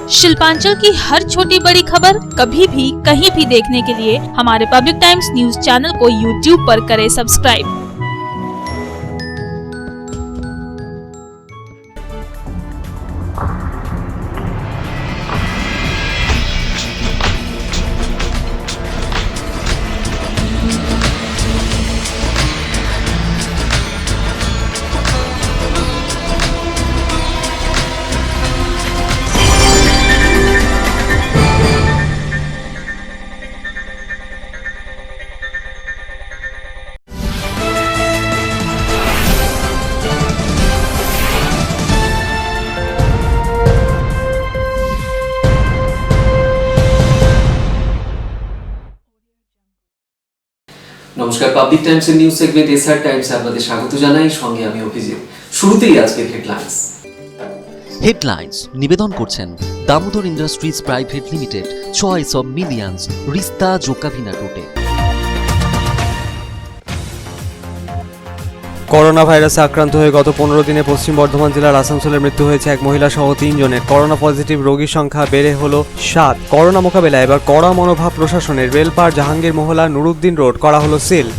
शिल्पांचल की हर छोटी बड़ी खबर कभी भी कहीं भी देखने के लिए हमारे पब्लिक टाइम्स न्यूज चैनल को यूट्यूब पर करें सब्सक्राइब। নমস্কার, পাবলিক টাইমসের নিউজ সেগমেন্ট এসআর টাইমসে আপনাদের স্বাগত জানাই। সঙ্গে আমি অভিজিৎ। শুরুতেই আজকের হেডলাইন্স নিবেদন করছেন Damodar industries private limited, choice of millions, রিস্তা জোকাভিনা টোটে। করোনা ভাইরাসে আক্রান্ত হয়ে গত 15 দিনে পশ্চিম বর্ধমান জেলার আসানসোলের মৃত্যু হয়েছে এক মহিলা সহ 3 জনের। করোনা পজিটিভ রোগীর সংখ্যা বেড়ে হলো 7। করোনা মোকাবেলায় এবার কড়া মনোভাব প্রশাসনের। রেলপার জাহাঙ্গীর মহলা নুরুদ্দিন রোড করা হলো সিল।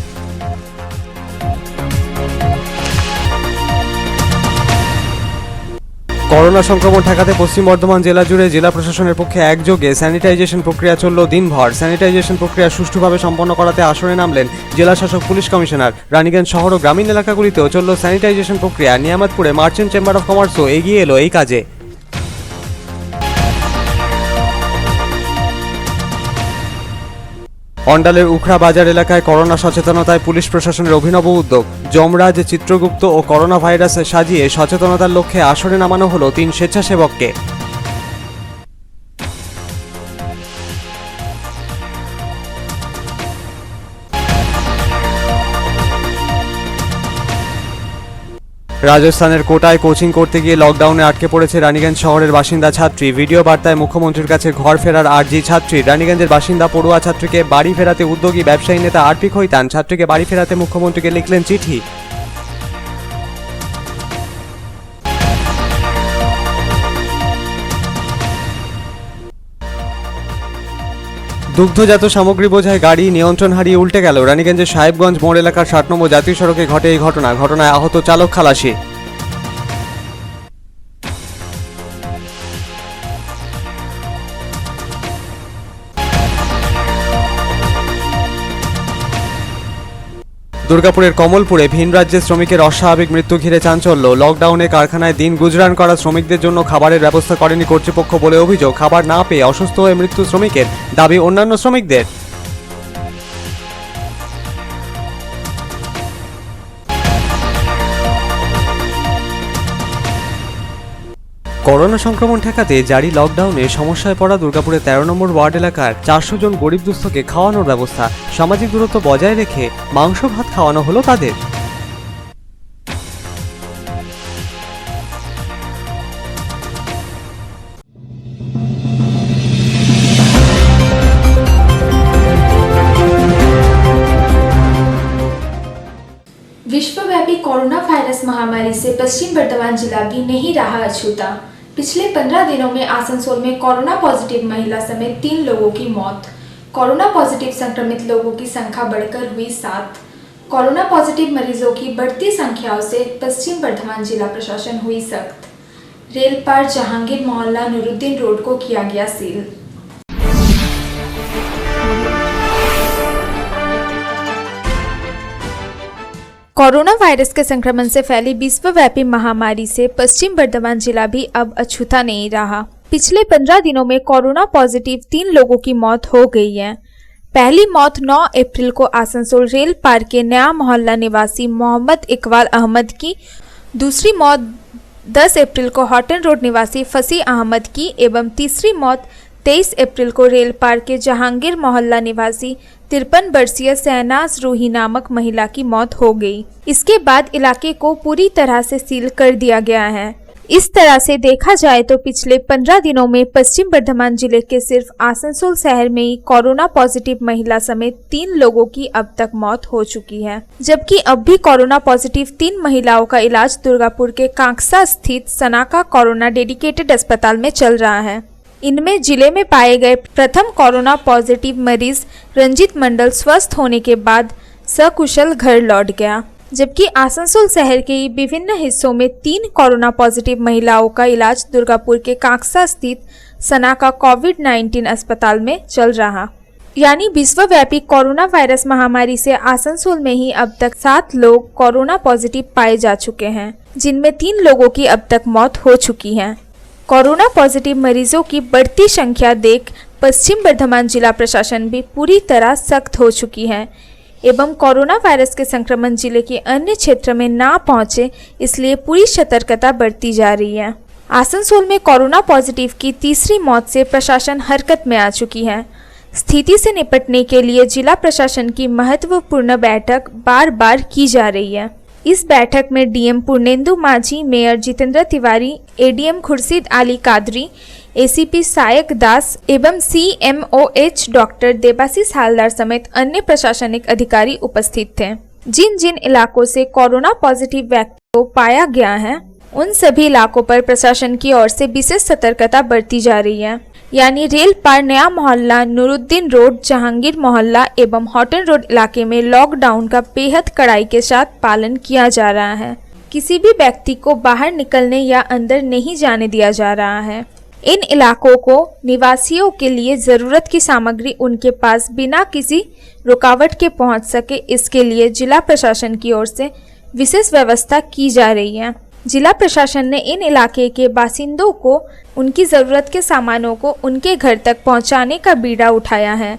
করোনা সংক্রমণ ঠেকাতে পশ্চিম বর্ধমান জেলা জুড়ে জেলা প্রশাসনের পক্ষে একযোগে স্যানিটাইজেশন প্রক্রিয়া চলল দিনভর। স্যানিটাইজেশন প্রক্রিয়া সুষ্ঠুভাবে সম্পন্ন করাতে আসরে নামলেন জেলা শাসক পুলিশ কমিশনার। রানীগঞ্জ শহর ও গ্রামীণ এলাকাগুলিতেও চলল স্যানিটাইজেশন প্রক্রিয়া। নিয়ামতপুরে মার্চেন্ট চেম্বার অফ কমার্সও এগিয়ে এলো এই কাজে। অন্ডালের উখড়া বাজার এলাকায় করোনা সচেতনতায় পুলিশ প্রশাসনের অভিনব উদ্যোগ। যমরাজ, চিত্রগুপ্ত ও করোনা ভাইরাস সাজিয়ে সচেতনতার লক্ষ্যে আসরে নামানো হলো 3 স্বেচ্ছাসেবককে। রাজস্থানের কোটায় কোচিং করতে গিয়ে লকডাউনে আটকে পড়েছে রানীগঞ্জ শহরের বাসিন্দা ছাত্রী। ভিডিও বার্তায় মুখ্যমন্ত্রীর কাছে ঘর ফেরার আর্জি ছাত্রী। রানীগঞ্জের বাসিন্দা পড়ুয়া ছাত্রীকে বাড়ি ফেরাতে উদ্যোগী ব্যবসায়ী নেতা আরপি খৈতান ছাত্রীকে বাড়ি ফেরাতে মুখ্যমন্ত্রীকে লিখলেন চিঠি। দুগ্ধজাত সামগ্রী বোঝাই গাড়ি নিয়ন্ত্রণ হারিয়ে উল্টে গেল। রানীগঞ্জের সাহেবগঞ্জ মোড় এলাকার 60 নম্বর জাতীয় সড়কে ঘটে এই ঘটনায় আহত চালক খালাসি। দুর্গাপুরের কমলপুরে ভিন রাজ্যের শ্রমিকের অস্বাভাবিক মৃত্যু ঘিরে চাঞ্চল্য। লকডাউনে কারখানায় দিন গুজরান করা শ্রমিকদের জন্য খাবারের ব্যবস্থা করেনি কর্তৃপক্ষ বলে অভিযোগ। খাবার না পেয়ে অসুস্থ হয়ে মৃত্যু শ্রমিকের, দাবি অন্যান্য শ্রমিকদের। করোনা সংক্রমণ ঠেকাতে জারি লকডাউনে সমস্যায় পড়া দুর্গাপুরের 13 নম্বর ওয়ার্ড এলাকার 400 জন গরিব দুস্থকে খাওয়ানোর ব্যবস্থা। সামাজিক দূরত্ব বজায় রেখে মাংস ভাত খাওয়ানো হলো তাদের। विश्वव्यापी कोरोना वायरस महामारी से पश्चिम बर्धमान जिला भी नहीं रहा अछूता। पिछले 15 दिनों में आसनसोल में कोरोना पॉजिटिव महिला समेत 3 लोगों की मौत। कोरोना पॉजिटिव संक्रमित लोगों की संख्या बढ़कर हुई 7। कोरोना पॉजिटिव मरीजों की बढ़ती संख्याओं से पश्चिम बर्धमान जिला प्रशासन हुई सख्त। रेल पार जहांगीर मोहल्ला नुरुद्दीन रोड को किया गया सील। कोरोना वायरस के संक्रमण से फैली विश्वव्यापी महामारी से पश्चिम बर्धमान जिला भी अब अछूता नहीं रहा। पिछले 15 दिनों में कोरोना पॉजिटिव 3 लोगों की मौत हो गई है। पहली मौत 9 अप्रैल को आसनसोल रेल पार के नया मोहल्ला निवासी मोहम्मद इकबाल अहमद की, दूसरी मौत 10 अप्रैल को हॉटन रोड निवासी फसी अहमद की एवं तीसरी मौत 23 अप्रैल को रेल पार के जहांगीर मोहल्ला निवासी 53 वर्षीय शहनाज रूही नामक महिला की मौत हो गई। इसके बाद इलाके को पूरी तरह से सील कर दिया गया है। इस तरह से देखा जाए तो पिछले 15 दिनों में पश्चिम बर्धमान जिले के सिर्फ आसनसोल शहर में ही कोरोना पॉजिटिव महिला समेत 3 लोगों की अब तक मौत हो चुकी है, जबकि अब भी कोरोना पॉजिटिव 3 महिलाओं का इलाज दुर्गापुर के कांकसा स्थित सनाका कोरोना डेडिकेटेड अस्पताल में चल रहा है। इनमें जिले में पाए गए प्रथम कोरोना पॉजिटिव मरीज रंजीत मंडल स्वस्थ होने के बाद सकुशल घर लौट गया, जबकि आसनसोल शहर के विभिन्न हिस्सों में 3 कोरोना पॉजिटिव महिलाओं का इलाज दुर्गापुर के कांकसा स्थित सनाका कोविड-19 अस्पताल में चल रहा। यानी विश्वव्यापी कोरोना वायरस महामारी से आसनसोल में ही अब तक 7 लोग कोरोना पॉजिटिव पाए जा चुके हैं, जिनमें 3 लोगों की अब तक मौत हो चुकी है। कोरोना पॉजिटिव मरीजों की बढ़ती संख्या देख पश्चिम बर्धमान जिला प्रशासन भी पूरी तरह सख्त हो चुकी है एवं कोरोना वायरस के संक्रमण जिले के अन्य क्षेत्र में ना पहुंचे, इसलिए पूरी सतर्कता बरती जा रही है। आसनसोल में कोरोना पॉजिटिव की तीसरी मौत से प्रशासन हरकत में आ चुकी है। स्थिति से निपटने के लिए जिला प्रशासन की महत्वपूर्ण बैठक बार बार की जा रही है। इस बैठक में डीएम पूर्णेंदु माझी, मेयर जितेंद्र तिवारी, एडीएम खुर्शीद आली कादरी, एसीपी सायक दास एवं सीएमओएच डॉक्टर देबाशीष हालदार समेत अन्य प्रशासनिक अधिकारी उपस्थित थे। जिन जिन इलाकों से कोरोना पॉजिटिव व्यक्ति को पाया गया है, उन सभी इलाकों पर प्रशासन की ओर से विशेष सतर्कता बरती जा रही है। यानी रेल पार नया मोहल्ला, नूरुद्दीन रोड, जहांगीर मोहल्ला एवं हॉटन रोड इलाके में लॉकडाउन का बेहद कड़ाई के साथ पालन किया जा रहा है। किसी भी व्यक्ति को बाहर निकलने या अंदर नहीं जाने दिया जा रहा है। इन इलाकों को निवासियों के लिए जरूरत की सामग्री उनके पास बिना किसी रुकावट के पहुंच सके, इसके लिए जिला प्रशासन की ओर से विशेष व्यवस्था की जा रही है। जिला प्रशासन ने इन इलाके के बासिंदों को उनकी ज़रूरत के सामानों को उनके घर तक पहुंचाने का बीड़ा उठाया है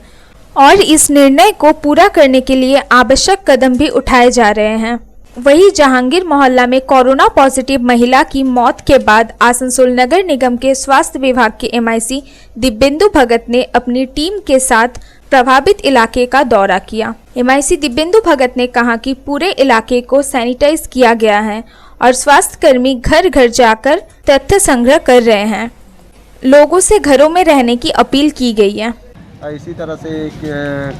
और इस निर्णय को पूरा करने के लिए आवश्यक कदम भी उठाए जा रहे हैं। वहीं जहांगीर मोहल्ला में कोरोना पॉजिटिव महिला की मौत के बाद आसनसोल नगर निगम के स्वास्थ्य विभाग के एमआईसी दिव्येंदु भगत ने अपनी टीम के साथ प्रभावित इलाके का दौरा किया। एमआईसी दिव्येंदु भगत ने कहा कि पूरे इलाके को सैनिटाइज किया गया है और स्वास्थ्य कर्मी घर घर जाकर तथ्य संग्रह कर रहे हैं। लोगों से घरों में रहने की अपील की गई है। इसी तरह से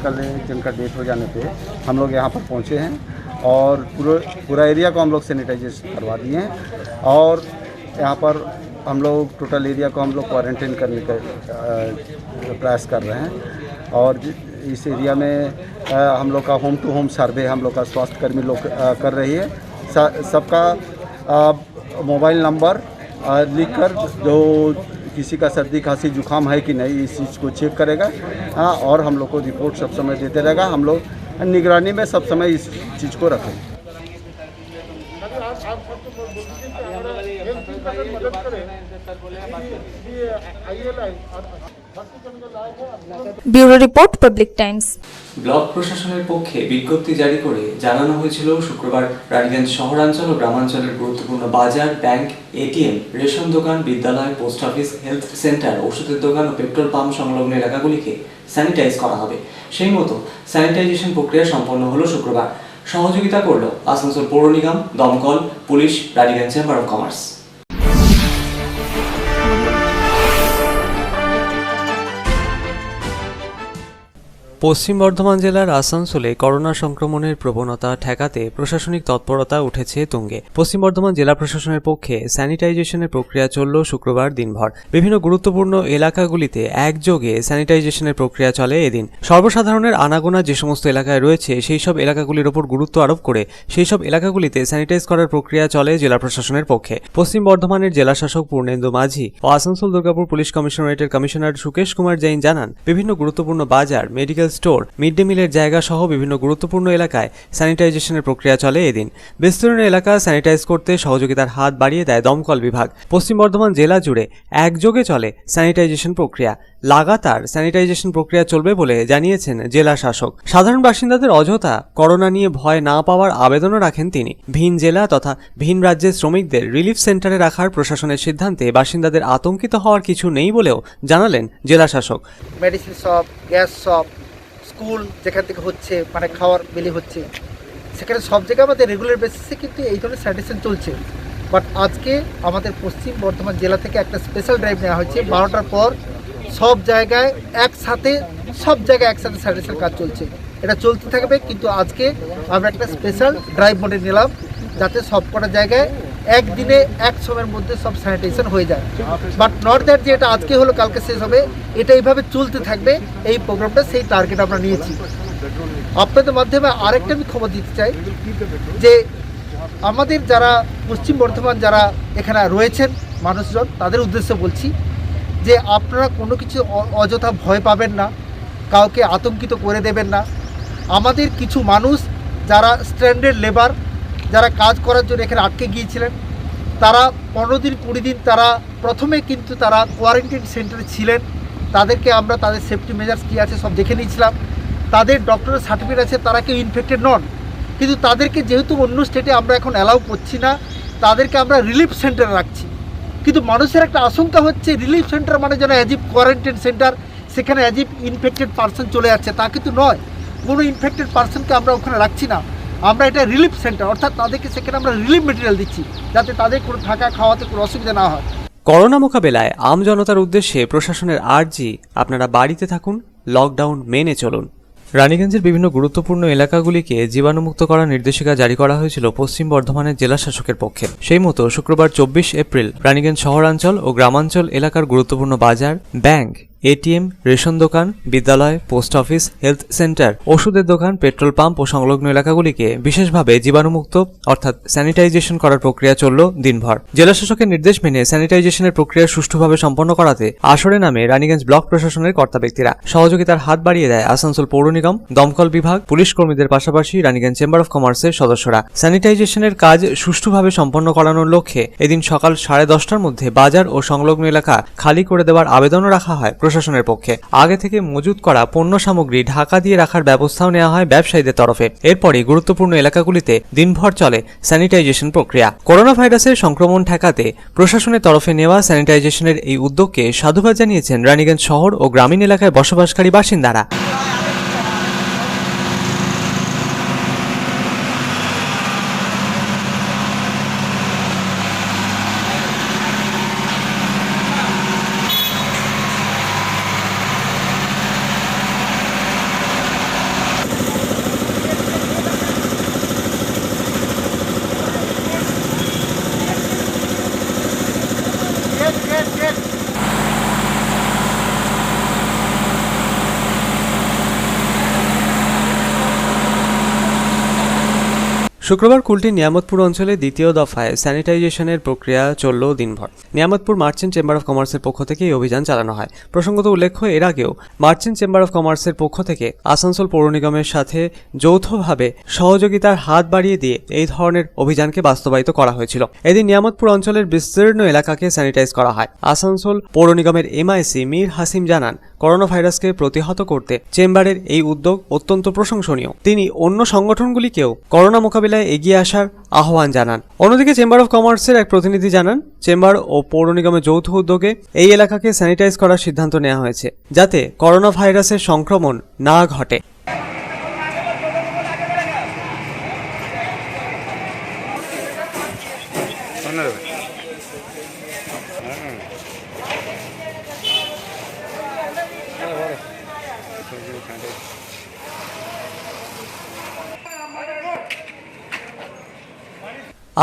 कल जिनका डेथ हो जाने पे हम लोग यहाँ पर पहुँचे हैं और पूरा एरिया को हम लोग सैनिटाइजेशन करवा दिए हैं और यहाँ पर हम लोग टोटल एरिया को हम लोग क्वारंटाइन करने का प्रयास कर रहे हैं और इस एरिया में हम लोग का होम टू होम सर्वे हम लोग का स्वास्थ्य कर्मी लोग कर रही है। सबका मोबाइल नंबर लिखकर जो किसी का सर्दी खांसी जुकाम है कि नहीं इस चीज़ को चेक करेगा और हम लोग को रिपोर्ट सब समय देते रहेगा। हम लोग निगरानी में सब समय इस चीज़ को रखें। Bureau report public Times. Block প্রশাসনের পক্ষে বিজ্ঞপ্তি জারি করে জানানো হয়েছিল শুক্রবার রানীগঞ্জ শহরাঞ্চল ও গ্রামাঞ্চলের গুরুত্বপূর্ণ বাজার, ব্যাংক, এটিএম, রেশন দোকান, বিদ্যালয়, পোস্ট অফিস, হেলথ সেন্টার, ওষুধের দোকান ও পেট্রোল পাম্প সংলগ্ন এলাকাগুলিকে স্যানিটাইজ করা হবে। সেই মতো স্যানিটাইজেশন প্রক্রিয়া সম্পন্ন হলো শুক্রবার। সহযোগিতা করল আসানসোল পৌর নিগম, দমকল, police, Raniganj chamber of commerce. পশ্চিম বর্ধমান জেলার আসানসোলে করোনা সংক্রমণের প্রবণতা ঠেকাতে প্রশাসনিক তৎপরতা উঠেছে তুঙ্গে। পশ্চিম বর্ধমান জেলা প্রশাসনের পক্ষে স্যানিটাইজেশনের প্রক্রিয়া চলল শুক্রবার দিনভর। বিভিন্ন গুরুত্বপূর্ণ এলাকাগুলিতে একযোগে স্যানিটাইজেশনের প্রক্রিয়া চলে এদিন। সর্বসাধারণের আনাগোনা যে সমস্ত এলাকায় রয়েছে সেই সব এলাকাগুলির ওপর গুরুত্ব আরোপ করে সেই সব এলাকাগুলিতে স্যানিটাইজ করার প্রক্রিয়া চলে জেলা প্রশাসনের পক্ষে। পশ্চিম বর্ধমানের জেলাশাসক পূর্ণেন্দু মাঝি ও আসানসোল দুর্গাপুর পুলিশ কমিশনারেটের কমিশনার সুকেশ কুমার জৈন জানান, বিভিন্ন গুরুত্বপূর্ণ বাজার, মেডিকেল স্টোর, মিড ডে মিলের জায়গা সহ বিভিন্ন গুরুত্বপূর্ণ এলাকায় স্যানিটাইজেশনের প্রক্রিয়া চলে এদিন। বিস্তীর্ণ এলাকা স্যানিটাইজ করতে সহযোগিতার হাত বাড়িয়ে দেয় দমকল বিভাগ। পশ্চিম বর্ধমান জেলা জুড়ে একযোগে চলে স্যানিটাইজেশন প্রক্রিয়া। লাগাতার স্যানিটাইজেশন প্রক্রিয়া চলবে বলে জানিয়েছেন জেলা শাসক। সাধারণ বাসিন্দাদের অযথা করোনা নিয়ে ভয় না পাওয়ার আবেদনও রাখেন তিনি। ভিন জেলা তথা ভিন রাজ্যের শ্রমিকদের রিলিফ সেন্টারে রাখার প্রশাসনের সিদ্ধান্তে বাসিন্দাদের আতঙ্কিত হওয়ার কিছু নেই বলেও জানালেন জেলা শাসক। Medicine shop, gas shop, school যেখান থেকে হচ্ছে মানে খাওয়ার বিলি হচ্ছে সেখানে সব জায়গায় আমাদের রেগুলার বেসিসে কিন্তু এই ধরনের স্যানিটেশন চলছে। বাট আজকে আমাদের পশ্চিম বর্ধমান জেলা থেকে একটা স্পেশাল ড্রাইভ নেওয়া হয়েছে। 12টার পর সব জায়গায় একসাথে স্যানিটেশন কাজ চলছে। এটা চলতে থাকবে, কিন্তু আজকে আমরা একটা স্পেশাল ড্রাইভ মোডে নিলাম যাতে সব কটা জায়গায় একদিনে এক সময়ের মধ্যে সব স্যানিটাইজেশন হয়ে যায়। বাট নট দ্যাট যে এটা আজকে হলো কালকে শেষ হবে, এটা এইভাবে চলতে থাকবে এই প্রোগ্রামটা, সেই টার্গেট আমরা নিয়েছি। আপনাদের মাধ্যমে আরেকটা আমি খবর দিতে চাই যে আমাদের যারা পশ্চিম বর্ধমান যারা এখানে রয়েছেন মানুষজন, তাদের উদ্দেশ্যে বলছি যে আপনারা কোনো কিছু অযথা ভয় পাবেন না, কাউকে আতঙ্কিত করে দেবেন না। আমাদের কিছু মানুষ যারা স্ট্যান্ডার্ড লেবার, যারা কাজ করার জন্য এখানে আটকে গিয়েছিলেন, তারা 15 দিন 20 দিন তারা প্রথমে কিন্তু তারা কোয়ারেন্টাইন সেন্টারে ছিলেন। তাদেরকে আমরা তাদের সেফটি মেজার্স কী আছে সব দেখে নিয়েছিলাম। তাদের ডক্টরের সার্টিফিকেট আছে, তারা কেউ ইনফেক্টেড নন, কিন্তু তাদেরকে যেহেতু অন্য স্টেটে আমরা এখন অ্যালাউ করছি না, তাদেরকে আমরা রিলিফ সেন্টারে রাখছি। কিন্তু মানুষের একটা আশঙ্কা হচ্ছে রিলিফ সেন্টার মানে যেন অ্যাজিভ কোয়ারেন্টাইন সেন্টার, সেখানে অ্যাজিভ ইনফেক্টেড পার্সন চলে যাচ্ছে, তা কিন্তু নয়। কোনো ইনফেক্টেড পার্সনকে আমরা ওখানে রাখছি না, আমরা এটা রিলিফ সেন্টার, অর্থাৎ তাদেরকে সেখানে আমরা রিলিফ মেটেরিয়াল দিচ্ছি যাতে তাদের কোনো থাকা খাওয়াতে কোনো অসুবিধা না হয়। করোনা মোকাবেলায় আম জনতার উদ্দেশ্যে প্রশাসনের আর্জি, আপনারা বাড়িতে থাকুন, লকডাউন মেনে চলুন। রানীগঞ্জের বিভিন্ন গুরুত্বপূর্ণ এলাকাগুলিকে জীবাণুমুক্ত করার নির্দেশিকা জারি করা হয়েছিল পশ্চিম বর্ধমানের জেলা শাসকের পক্ষে। সেই মতো শুক্রবার 24 এপ্রিল রানীগঞ্জ শহরাঞ্চল ও গ্রামাঞ্চল এলাকার গুরুত্বপূর্ণ বাজার, ব্যাংক, এটিএম, রেশন দোকান, বিদ্যালয়, পোস্ট অফিস, হেলথ সেন্টার, ওষুধের দোকান, পেট্রোল পাম্প ও সংলগ্ন এলাকাগুলিকে বিশেষভাবে জীবাণুমুক্ত অর্থাৎ স্যানিটাইজেশন করার প্রক্রিয়া চলল দিনভর। জেলা শাসকের নির্দেশ মেনে স্যানিটাইজেশনের প্রক্রিয়া সুষ্ঠুভাবে সম্পন্ন করাতে আসরে নামে রানীগঞ্জ ব্লক প্রশাসনের কর্তা ব্যক্তিরা। সহযোগিতার হাত বাড়িয়ে দেয় আসানসোল পৌর নিগম, দমকল বিভাগ, পুলিশ কর্মীদের পাশাপাশি রানীগঞ্জ চেম্বার অফ কমার্সের সদস্যরা। স্যানিটাইজেশনের কাজ সুষ্ঠুভাবে সম্পন্ন করানোর লক্ষ্যে এদিন সকাল 10:30টার মধ্যে বাজার ও সংলগ্ন এলাকা খালি করে দেওয়ার আবেদনও রাখা হয় প্রশাসনের পক্ষে। আগে থেকে মজুত করা পণ্য সামগ্রী ঢাকা দিয়ে রাখার ব্যবস্থাও নেওয়া হয় ব্যবসায়ীদের তরফে। এরপরই গুরুত্বপূর্ণ এলাকাগুলিতে দিনভর চলে স্যানিটাইজেশন প্রক্রিয়া। করোনা ভাইরাসের সংক্রমণ ঠেকাতে প্রশাসনের তরফে নেওয়া স্যানিটাইজেশনের এই উদ্যোগকে সাধুবাদ জানিয়েছেন রানীগঞ্জ শহর ও গ্রামীণ এলাকায় বসবাসকারী বাসিন্দারা। শুক্রবার কুলটির নিয়ামতপুর অঞ্চলে দ্বিতীয় দফায় স্যানিটাইজেশনের প্রক্রিয়া চলল দিনভর। নিয়ামতপুর মার্চেন্ট চেম্বার অফ কমার্সের পক্ষ থেকে এই অভিযান চালানো হয়। প্রসঙ্গত উল্লেখ্য, এর আগেও মার্চেন্ট চেম্বার অফ কমার্সের পক্ষ থেকে আসানসোল পৌর নিগমের সাথে যৌথভাবে সহযোগিতার হাত বাড়িয়ে দিয়ে এই ধরনের অভিযানকে বাস্তবায়িত করা হয়েছিল। এদিন নিয়ামতপুর অঞ্চলের বিস্তীর্ণ এলাকাকে স্যানিটাইজ করা হয়। আসানসোল পৌর নিগমের এমআইসি মীর হাসিম জানান, করোনা ভাইরাসকে প্রতিহত করতে চেম্বারের এই উদ্যোগ অত্যন্ত প্রশংসনীয়। তিনি অন্য সংগঠনগুলিকেও করোনা মোকাবিলায় এগিয়ে আসার আহ্বান জানান। অন্যদিকে চেম্বার অফ কমার্সের এক প্রতিনিধি জানান, চেম্বার ও পৌর নিগমের যৌথ উদ্যোগে এই এলাকাকে স্যানিটাইজ করার সিদ্ধান্ত নেওয়া হয়েছে যাতে করোনা ভাইরাসের সংক্রমণ না ঘটে।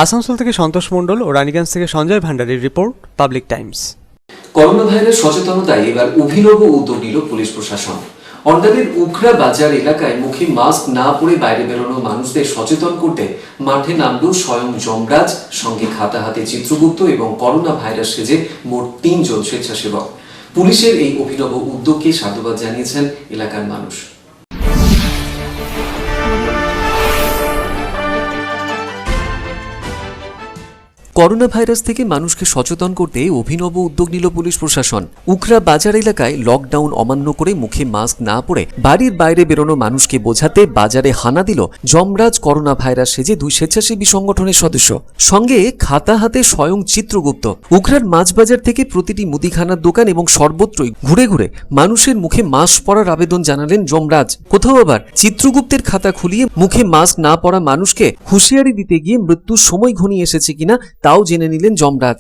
আসানসোল থেকে সন্তোষ মণ্ডল ও রানীগঞ্জ থেকে সঞ্জয় ভান্ডারীর report, public times. Corona virus সচেতনতায় এবার অভিনব উদ্যোগ নিল পুলিশ প্রশাসন। অন্ডালের উখরা বাজার এলাকায় মুখে মাস্ক না পরে বাইরে বেরোনো মানুষদের সচেতন করতে মাঠে নামল স্বয়ং যমরাজ, সঙ্গে খাতা হাতে চিত্রগুপ্ত এবং করোনা ভাইরাস সেজে মোট 3 জন স্বেচ্ছাসেবক। পুলিশের এই অভিনব উদ্যোগকে সাধুবাদ জানিয়েছেন এলাকার মানুষ। করোনা ভাইরাস থেকে মানুষকে সচেতন করতে অভিনব উদ্যোগ নিল পুলিশ প্রশাসন। উখরা বাজার এলাকায় লকডাউন অমান্য করে মুখে মাস্ক না পরে বাড়ির বাইরে বেরোনো মানুষকে বোঝাতে বাজারে হানা দিল যমরাজ করোনা ভাইরাস সেজে 2 স্বেচ্ছাসেবী সংগঠনের সদস্য, সঙ্গে খাতা হাতে স্বয়ং চিত্রগুপ্ত। উখরার মাছ বাজার থেকে প্রতিটি মুদিখানার দোকান এবং সর্বত্রই ঘুরে ঘুরে মানুষের মুখে মাস্ক পরার আবেদন জানালেন যমরাজ। কোথাও আবার চিত্রগুপ্তের খাতা খুলিয়ে মুখে মাস্ক না পরা মানুষকে হুঁশিয়ারি দিতে গিয়ে মৃত্যুর সময় ঘনিয়ে এসেছে কিনা তাও জেনে নিলেন যমরাজ।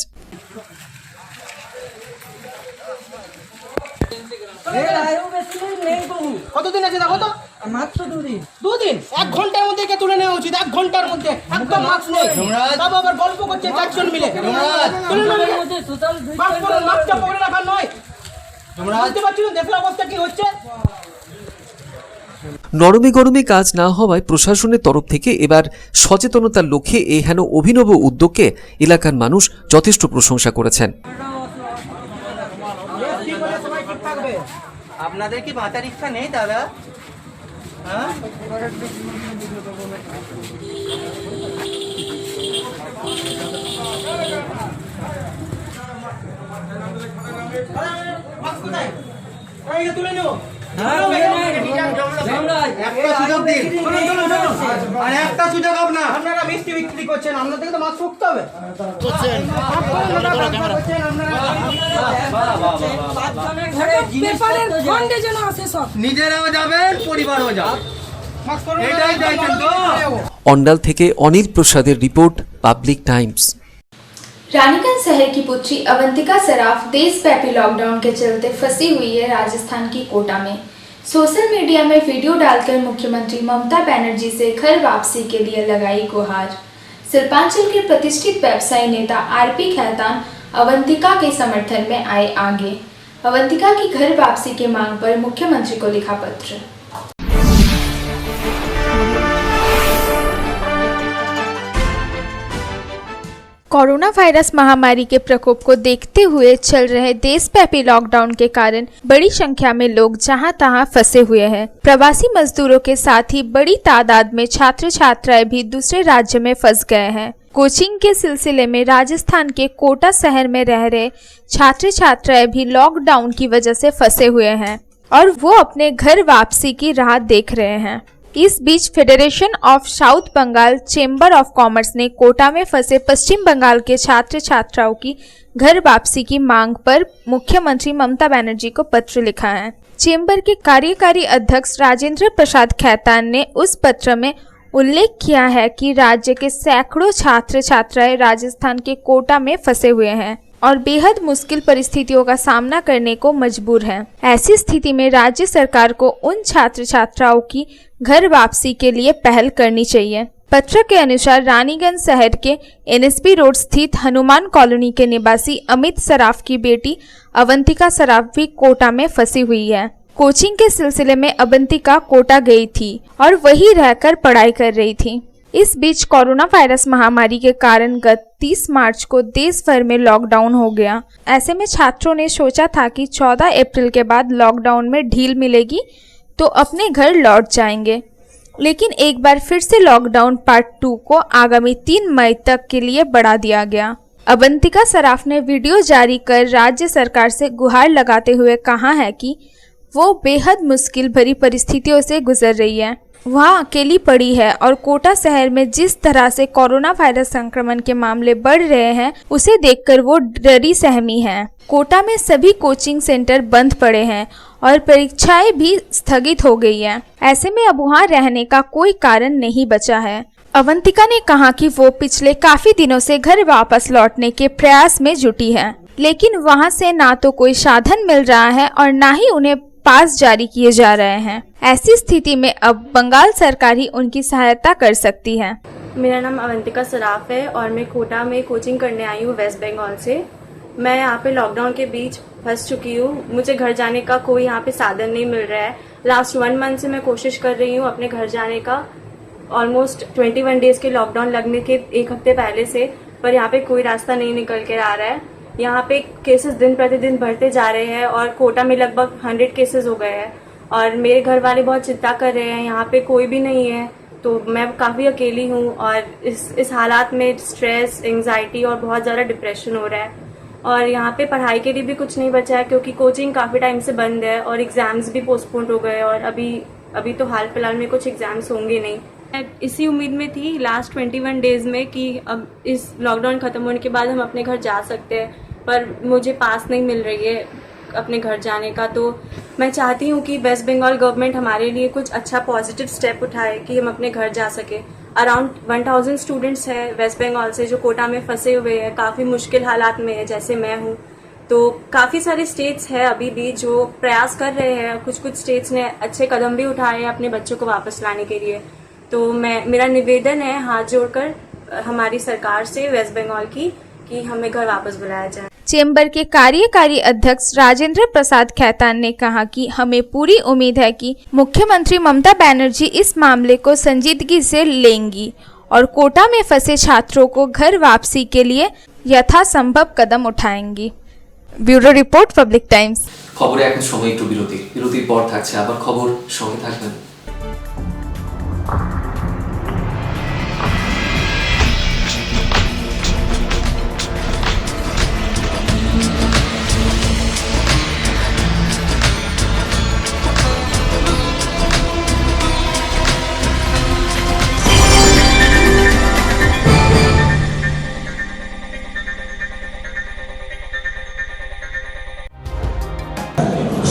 কতদিন আছে দেখো তো, মাত্র দুদিন 1 ঘন্টার মধ্যে কে তুলে নেওয়া উচিত, 1 ঘন্টার মধ্যে একদম মাস্ক নেই, সব আবার গল্প করছে 4 জন মিলে মাস্কটা পরে রাখা নয়। বুঝতে পারছি না দেশের অবস্থা কি হচ্ছে। নরমে গরমে কাজ না হওয়ায় প্রশাসনের তরফ থেকে এবার সচেতনতার লক্ষ্যে এই হেন অভিনব উদ্যোগকে এলাকার মানুষ যথেষ্ট প্রশংসা করেছেন। আপনাদের কি বাঁচার ইচ্ছা নেই দাদা? হ্যাঁ তুলে নেব একটা সুযোগ আপনারা মিষ্টি বিক্রি করছেন, আপনাদেরকে তো মাছ ফুটতে হবে। নিজেরাও যাবেন, পরিবারও যাবে। অন্ডাল থেকে অনিল প্রসাদের রিপোর্ট, পাবলিক টাইমস। रानीगंज शहर की पुत्री अवंतिका सराफ देशव्यापी लॉकडाउन के चलते फंसी हुई है राजस्थान की कोटा में। सोशल मीडिया में वीडियो डालकर मुख्यमंत्री ममता बनर्जी से घर वापसी के लिए लगाई गुहार। शिल्पांचल के प्रतिष्ठित व्यवसायी नेता आरपी खैतान अवंतिका के समर्थन में आए आगे। अवंतिका की घर वापसी की मांग पर मुख्यमंत्री को लिखा पत्र। कोरोना वायरस महामारी के प्रकोप को देखते हुए चल रहे देशव्यापी लॉकडाउन के कारण बड़ी संख्या में लोग जहां तहां फंसे हुए हैं। प्रवासी मजदूरों के साथ ही बड़ी तादाद में छात्र छात्राएं भी दूसरे राज्य में फंस गए हैं। कोचिंग के सिलसिले में राजस्थान के कोटा शहर में रह रहे छात्र छात्राएं भी लॉकडाउन की वजह से फंसे हुए हैं और वो अपने घर वापसी की राह देख रहे हैं। इस बीच federation of south Bengal chamber of commerce ने कोटा में फंसे पश्चिम बंगाल के छात्र छात्राओं की घर वापसी की मांग पर मुख्यमंत्री ममता बनर्जी को पत्र लिखा है। चेंबर के कार्यकारी अध्यक्ष राजेंद्र प्रसाद खैतान ने उस पत्र में उल्लेख किया है कि राज्य के सैकड़ों छात्र छात्राएं राजस्थान के कोटा में फंसे हुए हैं और बेहद मुश्किल परिस्थितियों का सामना करने को मजबूर हैं। ऐसी स्थिति में राज्य सरकार को उन छात्र छात्राओं की घर वापसी के लिए पहल करनी चाहिए। पत्र के अनुसार रानीगंज शहर के एनएसपी रोड स्थित हनुमान कॉलोनी के निवासी अमित सराफ की बेटी अवंतिका सराफ भी कोटा में फंसी हुई है। कोचिंग के सिलसिले में अवंतिका कोटा गई थी और वहीं रहकर पढ़ाई कर रही थी। इस बीच कोरोना वायरस महामारी के कारण गत 30 मार्च को देश भर में लॉकडाउन हो गया। ऐसे में छात्रों ने सोचा था कि 14 अप्रैल के बाद लॉकडाउन में ढील मिलेगी तो अपने घर लौट जाएंगे, लेकिन एक बार फिर से लॉकडाउन पार्ट 2 को आगामी 3 मई तक के लिए बढ़ा दिया गया। अवंतिका सराफ ने वीडियो जारी कर राज्य सरकार से गुहार लगाते हुए कहा है कि वो बेहद मुश्किल भरी परिस्थितियों से गुजर रही है। वह अकेली पड़ी है और कोटा शहर में जिस तरह से कोरोना वायरस संक्रमण के मामले बढ़ रहे हैं उसे देखकर वो डरी सहमी है। कोटा में सभी कोचिंग सेंटर बंद पड़े हैं और परीक्षाएं भी स्थगित हो गई है। ऐसे में अब वहाँ रहने का कोई कारण नहीं बचा है। अवंतिका ने कहा कि वो पिछले काफी दिनों से घर वापस लौटने के प्रयास में जुटी है, लेकिन वहाँ से ना तो कोई साधन मिल रहा है और ना ही उन्हें पास जारी किए जा रहे हैं। ऐसी स्थिति में अब बंगाल सरकार ही उनकी सहायता कर सकती है। मेरा नाम अवंतिका सराफ है और मैं कोटा में कोचिंग करने आई हूँ वेस्ट बंगाल से। मैं यहाँ पे लॉकडाउन के बीच फंस चुकी हूँ। मुझे घर जाने का कोई यहाँ पे साधन नहीं मिल रहा है। लास्ट 1 मंथ से मैं कोशिश कर रही हूँ अपने घर जाने का, ऑलमोस्ट 21 डेज के लॉकडाउन लगने के 1 हफ्ते पहले से, पर यहाँ पे कोई रास्ता नहीं निकल कर आ रहा है। यहाँ पे केसेस दिन प्रतिदिन बढ़ते जा रहे हैं और कोटा में लगभग 100 केसेस हो गए हैं और मेरे घर वाले बहुत चिंता कर रहे हैं। यहाँ पे कोई भी नहीं है तो मैं काफ़ी अकेली हूँ और इस हालात में स्ट्रेस, एंजाइटी और बहुत ज़्यादा डिप्रेशन हो रहा है और यहाँ पे पढ़ाई के लिए भी कुछ नहीं बचा है क्योंकि कोचिंग काफ़ी टाइम से बंद है और एग्ज़ाम्स भी पोस्टपोन हो गए और अभी तो हाल फिलहाल में कुछ एग्ज़ाम्स होंगे नहीं। मैं इसी उम्मीद में थी लास्ट 21 डेज़ में कि अब इस लॉकडाउन ख़त्म होने के बाद हम अपने घर जा सकते हैं, पर मुझे पास नहीं मिल रही है अपने घर जाने का। तो मैं चाहती हूँ कि वेस्ट बंगाल गवर्नमेंट हमारे लिए कुछ अच्छा पॉजिटिव स्टेप उठाए कि हम अपने घर जा सके। अराउंड 1000 स्टूडेंट्स हैं वेस्ट बंगाल से जो कोटा में फंसे हुए हैं, काफ़ी मुश्किल हालात में है जैसे मैं हूँ। तो काफ़ी सारे स्टेट्स हैं अभी भी जो प्रयास कर रहे हैं, कुछ कुछ स्टेट्स ने अच्छे कदम भी उठाए हैं अपने बच्चों को वापस लाने के लिए। तो मेरा निवेदन है हाथ जोड़कर हमारी सरकार से, वेस्ट बंगाल की, कि हमें घर वापस बुलाया जाए। चेंबर के कार्यकारी अध्यक्ष राजेंद्र प्रसाद खैतान ने कहा कि हमें पूरी उम्मीद है कि मुख्यमंत्री ममता बनर्जी इस मामले को संजीदगी से लेंगी और कोटा में फंसे छात्रों को घर वापसी के लिए यथासंभव कदम उठाएंगी। Bureau report, public times. খবরে এখন সময় একটু বিরতির পর থাকছে আবার খবর, সঙ্গে থাকবেন।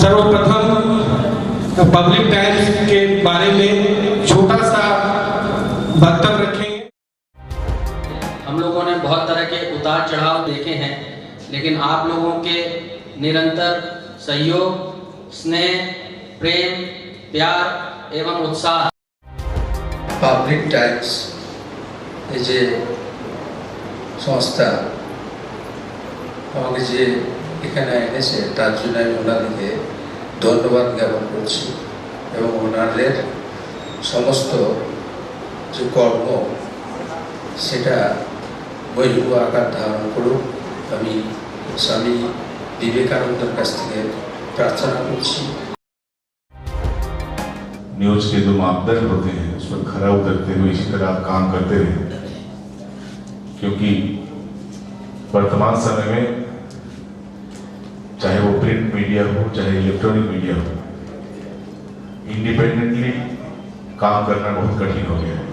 सर्वप्रथम पब्लिक टाइम्स के बारे में छोटा सा वक्तव्य रखेंगे। हम लोगों ने बहुत तरह के उतार चढ़ाव देखे हैं, लेकिन आप लोगों के निरंतर सहयोग, स्नेह, प्रेम, प्यार एवं उत्साह পাবলিক টাইমস এই যে সংস্থা আমাকে যে এখানে এনেছে তার জন্য আমি ওনাদেরকে ধন্যবাদ জ্ঞাপন করছি এবং ওনাদের সমস্ত যে কর্ম সেটা বৈভব আকার ধারণ করুক আমি স্বামী বিবেকানন্দের কাছ থেকে প্রার্থনা করছি। न्यूज के जो मापदंड होते हैं उस पर खरा उतरते हुए इसी तरह आप काम करते रहे, क्योंकि वर्तमान समय में चाहे वो प्रिंट मीडिया हो चाहे इलेक्ट्रॉनिक मीडिया हो, इंडिपेंडेंटली काम करना बहुत कठिन हो गया है।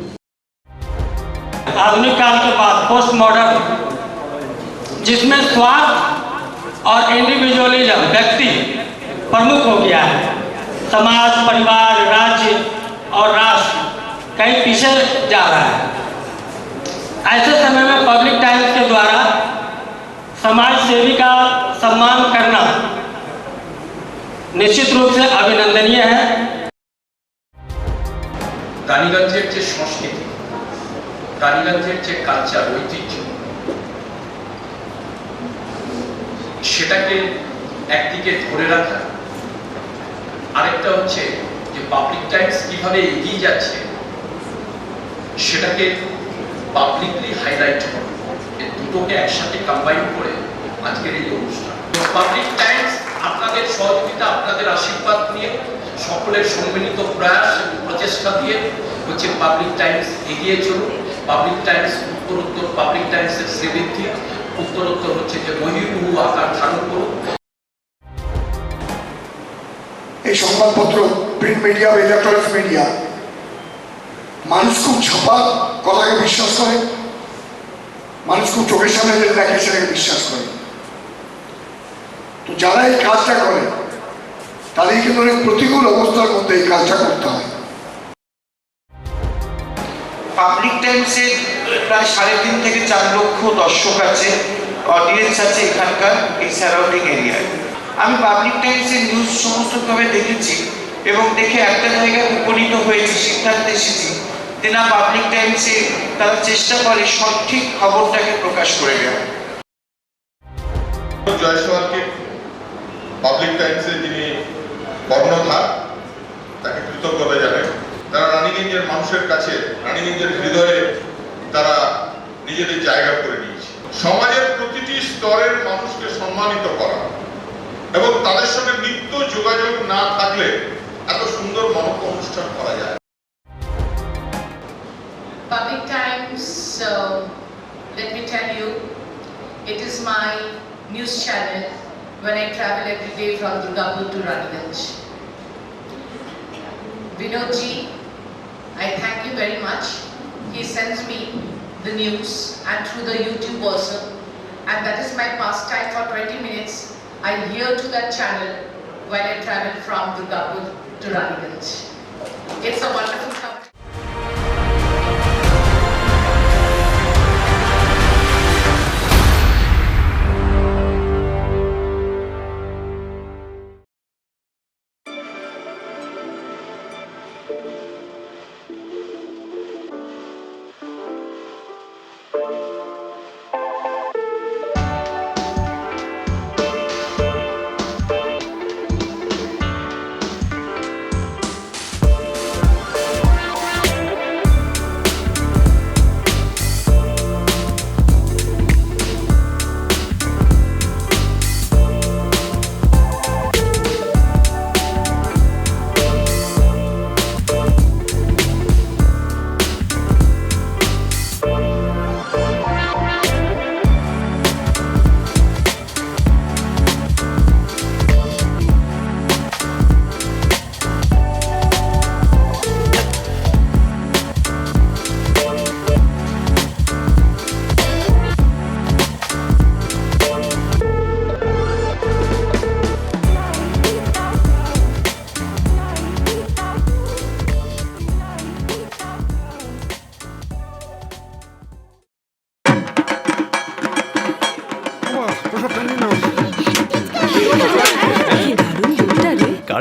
आधुनिक काल के बाद पोस्ट मॉडर्न, जिसमें स्वार्थ और इंडिविजुअलिज्म व्यक्ति प्रमुख हो गया है, समाज, परिवार, राज्य और राष्ट्र कहीं पीछे जा रहा है। ऐसे समय में पब्लिक टाइम्स के द्वारा समाज सेवी का सम्मान करना निश्चित रूप से अभिनंदनीय है। রানীগঞ্জের যে সংস্কৃতি, রানীগঞ্জের যে কালচার, ঐতিহ্য, সেটাকে একদিকে ধরে রাখা, আরেকটা হচ্ছে যে পাবলিক টাইমস কিভাবে এগিয়ে যাচ্ছে সেটাকে পাবলিকলি হাইলাইট করা, এই দুটোকে একসাথে কম্বাইন করে আজকের এই অনুষ্ঠান। পাবলিক টাইমস আপনাদের সহযোগিতা, আপনাদের আশীর্বাদ নিয়ে, সকলের সম্মিলিত প্রয়াস এবং প্রচেষ্টা দিয়ে হচ্ছে পাবলিক টাইমস এগিয়ে চলুন। পাবলিক টাইমস উত্তরোত্তর, পাবলিক টাইমসের শ্রীবৃদ্ধি উত্তরোত্তর হচ্ছে যে বহির্মুখ আকার ধারণ করুন। এই সংবাদপত্র, প্রিন্ট মিডিয়া বা ইলেকট্রনিক্স মিডিয়া, মানুষ খুব ছাপা কথাকে বিশ্বাস করে, মানুষ খুব চোখের সামনে যেটা দেখে সেটাকে বিশ্বাস করে। তো যারা এই কাজটা করে তাদের কিন্তু অনেক প্রতিকূল অবস্থার মধ্যে এই কাজটা করতে হয়। পাবলিক টাইমসে প্রায় 3.5 থেকে 4 লক্ষ দর্শক আছে, অডিয়েন্স আছে এখানকার এই সারাউন্ডিং এরিয়ায়। আমি পাবলিক টাইমসের নিউজ সমস্তভাবে দেখেছি এবং দেখে একটা জায়গায় উপনীত হয়েছি, সিদ্ধান্তে এসেছি যে না, পাবলিক টাইমসে তারা চেষ্টা করে সঠিক খবরটাকে প্রকাশ করে দেওয়া। জয়সওয়ালকে পাবলিক টাইমসের যিনি কর্ণধার, তাকে কৃতজ্ঞতা জানাই। তারা রানীগঞ্জের মানুষের কাছে, রানীগঞ্জের হৃদয়ে তারা নিজেদের জায়গা করে নিয়েছে। সমাজের প্রতিটি স্তরের মানুষকে সম্মানিত করা এবং তাদের সঙ্গে নিত্য যোগাযোগ না থাকলে এত সুন্দর মহৎ অনুষ্ঠান করা যায়। Public Times, let me tell you, it is my news channel when I travel every day from Durgapur to Raniganj. Vinodji, I thank you very much. He sends me the news and through the YouTube also, and that is my pastime for 20 minutes. I hear to that channel when I travel from Durgapur to Raniganj. It's a wonderful cover.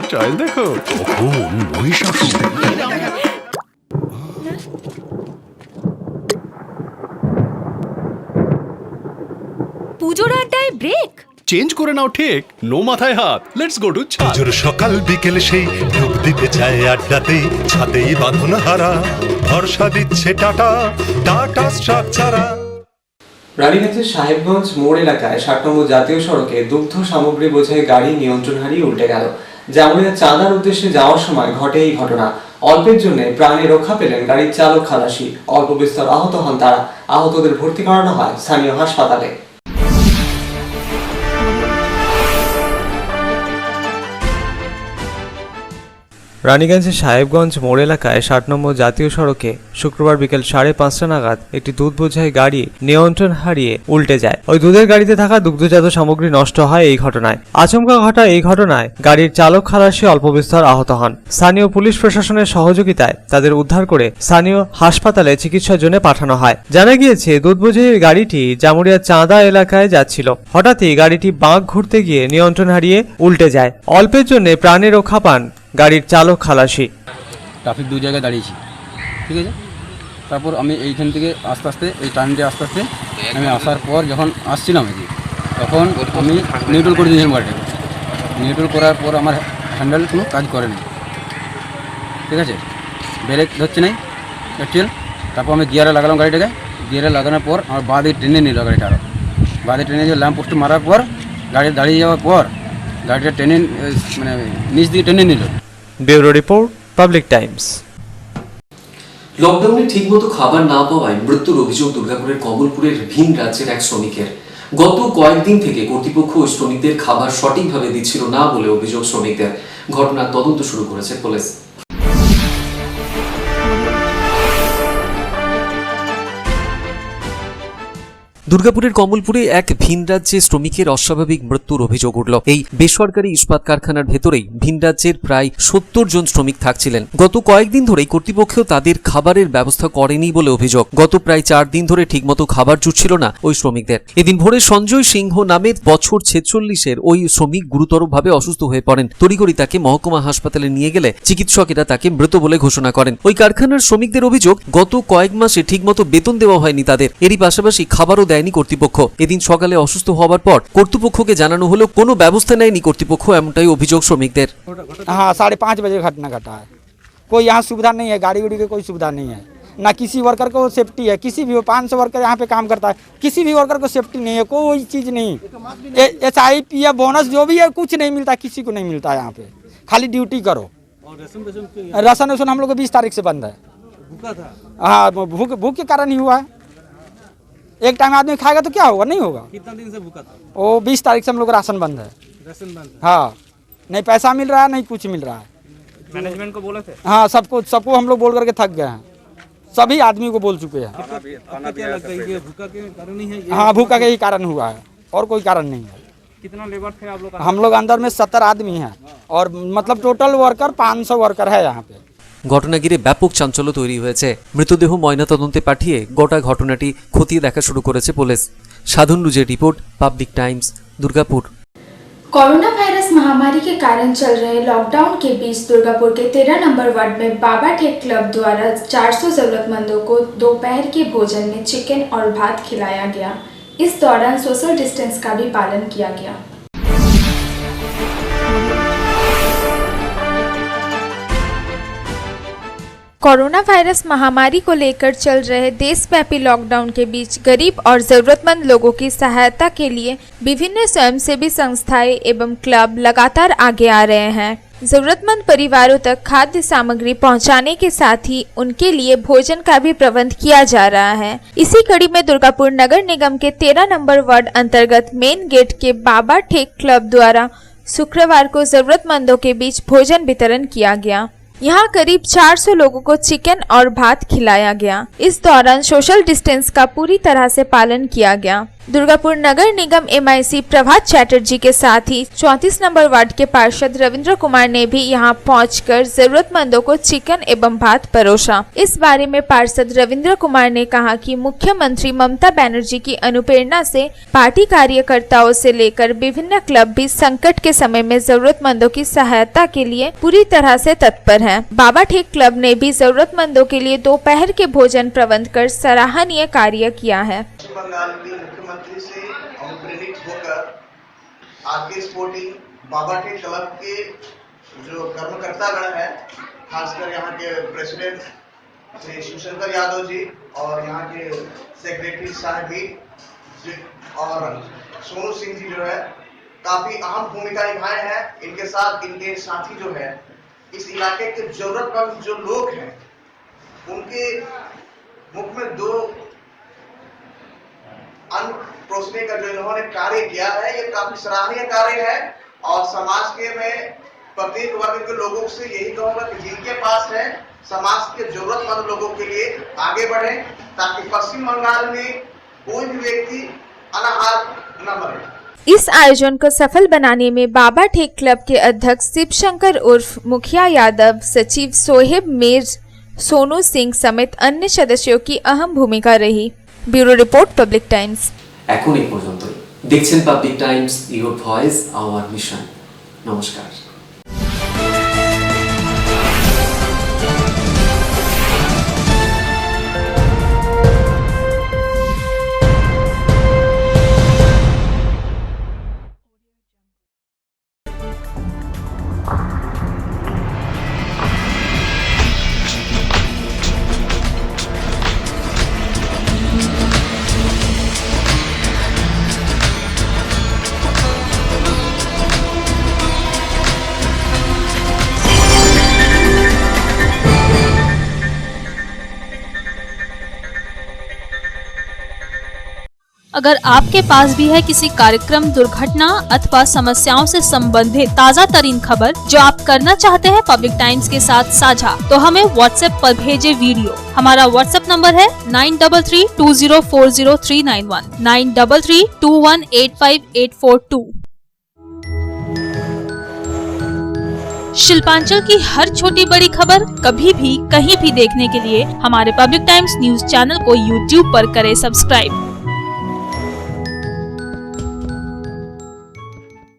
আমার choice দেখো, কখন মহিষাসুর। পুজোর আড্ডায় break change করে নাও ঠিক, no মাথায় হাত, let's go to চা। পুজোর সকাল বিকেল সেই ডুব দিতে চায় আড্ডাতেই, ছাদেই বাঁধন হারা ভরসা দিচ্ছে টাটা, টাটা স্ট্রাকচারা। রানীগঞ্জের সাহেবগঞ্জ মোড় এলাকায় 60 নম্বর জাতীয় সড়কে দুগ্ধ সামগ্রী বোঝাই গাড়ি নিয়ন্ত্রণ হারিয়ে উল্টে গেল। জামুরিয়া চাঁদার উদ্দেশ্যে যাওয়ার সময় ঘটে এই ঘটনা। অল্পের জন্য প্রাণে রক্ষা পেলেন গাড়ির চালক খালাসি। অল্প বিস্তর আহত হন তারা। আহতদের ভর্তি করানো হয় স্থানীয় হাসপাতালে। রানীগঞ্জের সাহেবগঞ্জ মোড় এলাকায় 60 নম্বর জাতীয় সড়কে শুক্রবার বিকেল 5:30 নাগাদ একটি দুধ বোঝাই গাড়ি নিয়ন্ত্রণ হারিয়ে উল্টে যায়। ওই দুধের গাড়িতে থাকা দুগ্ধজাত সামগ্রী নষ্ট হয় এই ঘটনায়। আচমকা ঘটা এই ঘটনায় গাড়ির চালক খালাসি অল্প বিস্তর আহত হন। স্থানীয় পুলিশ প্রশাসনের সহযোগিতায় তাদের উদ্ধার করে স্থানীয় হাসপাতালে চিকিৎসার জন্য পাঠানো হয়। জানা গিয়েছে দুধ বোঝাই গাড়িটি জামুরিয়া চাঁদা এলাকায় যাচ্ছিল। হঠাৎই গাড়িটি বাঁক ঘুরতে গিয়ে নিয়ন্ত্রণ হারিয়ে উল্টে যায়। অল্পের জন্য প্রাণে রক্ষা পান গাড়ির চালক খালাসি। ট্রাফিক দু জায়গায় দাঁড়িয়েছি, ঠিক আছে। তারপর আমি এইখান থেকে আস্তে আস্তে এই টার্ন দিয়ে আস্তে আস্তে আমি আসার পর যখন আসছিলাম আর কি, তখন আমি নিউট্রাল করে দিয়েছিলাম গাড়িটাকে। নিউট্রাল করার পর আমার হ্যান্ডেল কোনো কাজ করেনি, ঠিক আছে। ব্রেক ধরছে নাই অ্যাকচুয়াল। তারপর আমি গিয়ারে লাগালাম গাড়িটাকে। গিয়ারে লাগানোর পর আমার বাঁ দিয়ে টেনে নিল গাড়িটা। আরও বাঁ দিয়ে টেনে ল্যাম্প পোস্টে মারার পর গাড়ি দাঁড়িয়ে যাওয়ার পর গাড়িটা টেনে মানে নিচ দিকে টেনে নিল। Bureau report, public Times. লকডাউনে ঠিকমতো খাবার না পাওয়ায় মৃত্যুর অভিযোগ দুর্গাপুরের কমলপুরের ভিন রাজ্যের এক শ্রমিকের। গত কয়েকদিন থেকে কর্তৃপক্ষ ওই শ্রমিকদের খাবার সঠিকভাবে দিচ্ছিল না বলে অভিযোগ শ্রমিকদের। ঘটনার তদন্ত শুরু করেছে পুলিশ। দুর্গাপুরের কমলপুরে এক ভিন রাজ্যে শ্রমিকের অস্বাভাবিক মৃত্যুর অভিযোগ উঠল। এই বেসরকারি ইস্পাত কারখানার ভেতরেই ভিন রাজ্যের প্রায় 70 জন শ্রমিক থাকছিলেন। গত কয়েকদিন ধরেই কর্তৃপক্ষ তাদের খাবারের ব্যবস্থা করেনি বলে অভিযোগ। গত প্রায় 4 দিন ধরে ঠিকমতো খাবার জুটছিল না ওই শ্রমিকদের। এদিন ভোরে সঞ্জয় সিংহ নামে বছর 46-এর ওই শ্রমিক গুরুতরভাবে অসুস্থ হয়ে পড়েন। তড়িঘড়ি তাকে মহকুমা হাসপাতালে নিয়ে গেলে চিকিৎসকেরা তাকে মৃত বলে ঘোষণা করেন। ওই কারখানার শ্রমিকদের অভিযোগ, গত কয়েক মাসে ঠিকমতো বেতন দেওয়া হয়নি তাদের। এরই পাশাপাশি খাবারও দেয়নি কর্তৃপক্ষ। এদিন সকালে অসুস্থ হওয়ার পর কর্তৃপক্ষকে জানানো হলো, কোনো ব্যবস্থা নেয়নি কর্তৃপক্ষ, এমনটাই অভিযোগ শ্রমিকদের। हाँ 5:30 बजे घटना घटा है। कोई यहाँ सुविधा नहीं है, गाड़ी उड़ी की कोई सुविधा नहीं है, ना किसी वर्कर को सेफ्टी है। किसी भी 500 वर्कर यहाँ पे काम करता है, किसी भी वर्कर को सेफ्टी नहीं है, कोई चीज़ नहीं। SIP या बोनस जो भी है कुछ नहीं मिलता, किसी को नहीं मिलता है यहाँ पे। खाली ड्यूटी करो। राशन वासन हम लोग को 20 तारीख से बंद है। हाँ भूख के कारण ही हुआ है। एक टाइम आदमी खाएगा तो क्या होगा, नहीं होगा। कितना दिन से भूखा था? वो 20 तारीख से हम लोग का राशन बंद है। राशन बंद? हाँ, नहीं पैसा मिल रहा है, नहीं कुछ मिल रहा है। मैनेजमेंट को बोले थे? हाँ सबको हम लोग बोल करके थक गए हैं। सभी आदमी को बोल चुके हैं। आपको क्या लगता है कि भूखा के कारण ही है? हाँ भूखा के ही कारण हुआ है, और कोई कारण नहीं है। कितना लेबर थे आप लोग? हम लोग अंदर में 70 आदमी हैं, और मतलब टोटल वर्कर 500 वर्कर है यहाँ पे। ঘটনা ঘিরে ব্যাপক চাঞ্চল্য তৈরি হয়েছে। মৃতদেহ ময়নাতদন্তে পাঠিয়ে গোটা ঘটনাটি খতিয়ে দেখা শুরু করেছে পুলিশ। সাধন লুজের report, public times, Durgapur. Corona virus महामारी के कारण चल रहे लॉकडाउन के बीच दुर्गापुर के 13 नंबर वार्ड में बाबा टेक क्लब द्वारा 400 जरूरतमंदों को दोपहर के भोजन में चिकन और भात खिलाया गया। इस दौरान सोशल डिस्टेंस का भी पालन किया गया। कोरोना वायरस महामारी को लेकर चल रहे देशव्यापी लॉकडाउन के बीच गरीब और जरूरतमंद लोगों की सहायता के लिए विभिन्न स्वयंसेवी संस्थाएं एवं क्लब लगातार आगे आ रहे हैं। जरूरतमंद परिवारों तक खाद्य सामग्री पहुंचाने के साथ ही उनके लिए भोजन का भी प्रबंध किया जा रहा है। इसी कड़ी में दुर्गापुर नगर निगम के 13 नंबर वार्ड अंतर्गत मेन गेट के बाबा टेक क्लब द्वारा शुक्रवार को जरूरतमंदों के बीच भोजन वितरण किया गया। यहाँ करीब 400 लोगों को चिकन और भात खिलाया गया। इस दौरान सोशल डिस्टेंस का पूरी तरह से पालन किया गया। दुर्गापुर नगर निगम MIC प्रभात चैटर्जी के साथ ही 34 नंबर वार्ड के पार्षद रविंद्र कुमार ने भी यहां पहुंचकर जरूरतमंदों को चिकन एवं भात परोसा। इस बारे में पार्षद रविंद्र कुमार ने कहा कि मुख्यमंत्री ममता बनर्जी की अनुप्रेरणा से पार्टी कार्यकर्ताओं से लेकर विभिन्न क्लब भी संकट के समय में जरूरतमंदों की सहायता के लिए पूरी तरह से तत्पर हैं। बाबा ठेक क्लब ने भी जरूरतमंदों के लिए दोपहर के भोजन प्रबंध कर सराहनीय कार्य किया है। मुख्यमंत्री से अनुप्रेरित होकर आरके स्पोर्टिंग बाबा ठेक क्लब के जो कर्मकर्तागण है, खासकर यहाँ के प्रेसिडेंट श्री शिवशंकर यादव जी और यहाँ के सेक्रेटरी साहब भी और सोनू सिंह जी जो है काफी अहम भूमिका निभाए हैं। इनके साथ इनके साथी जो है इस इलाके के जरूरतमंद जो लोग हैं उनके मुख में दो अन्न परोसने का जो इन्होंने कार्य किया है ये काफी सराहनीय कार्य है और समाज के में प्रत्येक वर्ग के लोगों से यही कहूंगा कि जिनके पास है समाज के जरूरतमंद लोगों के लिए आगे बढ़े ताकि पश्चिम बंगाल में कोई भी व्यक्ति अनाहार न मरे। इस आयोजन को सफल बनाने में बाबा ठेक क्लब के अध्यक्ष शिवशंकर उर्फ मुखिया यादव, सचिव सोहेब मीर, सोनू सिंह समेत अन्य सदस्यों की अहम भूमिका रही। Bureau report, public times. এখন এই পর্যন্তই। দেখছেন public Times, your voice hour mission. নমস্কার। अगर आपके पास भी है किसी कार्यक्रम, दुर्घटना अथवा समस्याओं से संबंधित ताज़ा तरीन खबर जो आप करना चाहते हैं पब्लिक टाइम्स के साथ साझा, तो हमें व्हाट्सएप पर भेजे वीडियो। हमारा व्हाट्सएप नंबर है 9332040391 9332185842। शिल्पांचल की हर छोटी बड़ी खबर कभी भी कहीं भी देखने के लिए हमारे पब्लिक टाइम्स न्यूज चैनल को YouTube पर करें सब्सक्राइब।